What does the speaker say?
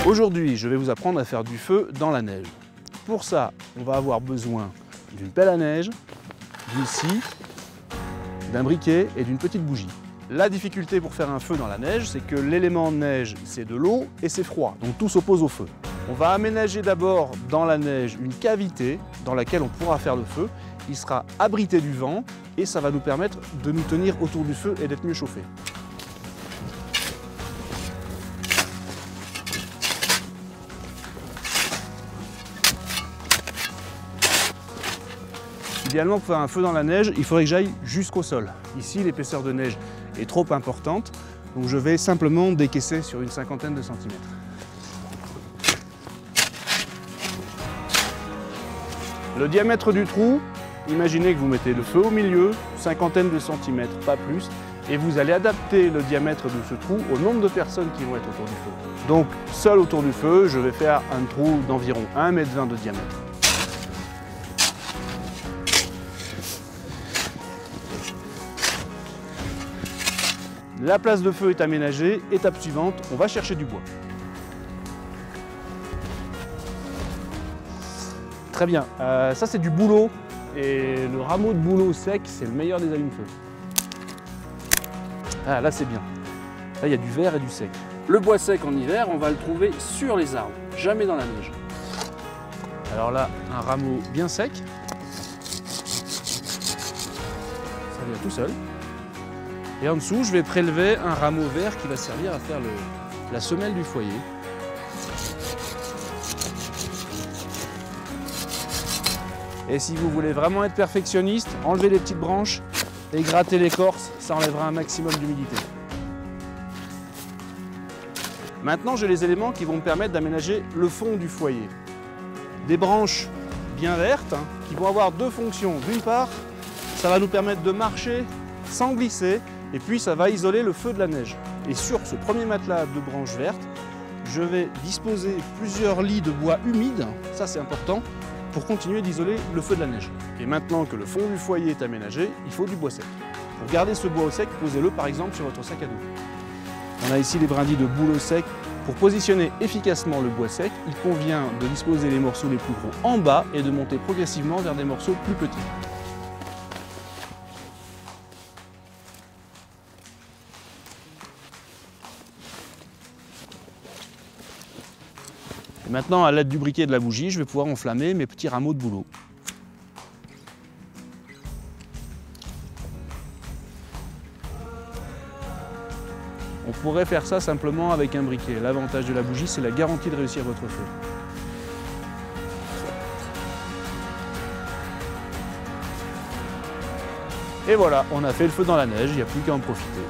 Aujourd'hui, je vais vous apprendre à faire du feu dans la neige. Pour ça, on va avoir besoin d'une pelle à neige, d'une scie, d'un briquet et d'une petite bougie. La difficulté pour faire un feu dans la neige, c'est que l'élément neige, c'est de l'eau et c'est froid, donc tout s'oppose au feu. On va aménager d'abord dans la neige une cavité dans laquelle on pourra faire le feu. Il sera abrité du vent et ça va nous permettre de nous tenir autour du feu et d'être mieux chauffés. Idéalement, pour faire un feu dans la neige, il faudrait que j'aille jusqu'au sol. Ici, l'épaisseur de neige est trop importante, donc je vais simplement décaisser sur une cinquantaine de centimètres. Le diamètre du trou, imaginez que vous mettez le feu au milieu, cinquantaine de centimètres, pas plus, et vous allez adapter le diamètre de ce trou au nombre de personnes qui vont être autour du feu. Donc, seul autour du feu, je vais faire un trou d'environ 1,20 m de diamètre. La place de feu est aménagée. Étape suivante, on va chercher du bois. Très bien, ça c'est du bouleau et le rameau de bouleau sec, c'est le meilleur des allumes-feu. Ah là c'est bien, là il y a du vert et du sec. Le bois sec en hiver, on va le trouver sur les arbres, jamais dans la neige. Alors là, un rameau bien sec, ça vient tout seul. Et en dessous, je vais prélever un rameau vert qui va servir à faire la semelle du foyer. Et si vous voulez vraiment être perfectionniste, enlevez les petites branches et grattez l'écorce, ça enlèvera un maximum d'humidité. Maintenant, j'ai les éléments qui vont me permettre d'aménager le fond du foyer. Des branches bien vertes qui vont avoir deux fonctions. D'une part, ça va nous permettre de marcher sans glisser. Et puis ça va isoler le feu de la neige. Et sur ce premier matelas de branches vertes, je vais disposer plusieurs lits de bois humides, ça c'est important, pour continuer d'isoler le feu de la neige. Et maintenant que le fond du foyer est aménagé, il faut du bois sec. Pour garder ce bois au sec, posez-le par exemple sur votre sac à dos. On a ici les brindilles de bouleau sec. Pour positionner efficacement le bois sec, il convient de disposer les morceaux les plus gros en bas et de monter progressivement vers des morceaux plus petits. Et maintenant, à l'aide du briquet et de la bougie, je vais pouvoir enflammer mes petits rameaux de bouleau. On pourrait faire ça simplement avec un briquet. L'avantage de la bougie, c'est la garantie de réussir votre feu. Et voilà, on a fait le feu dans la neige, il n'y a plus qu'à en profiter.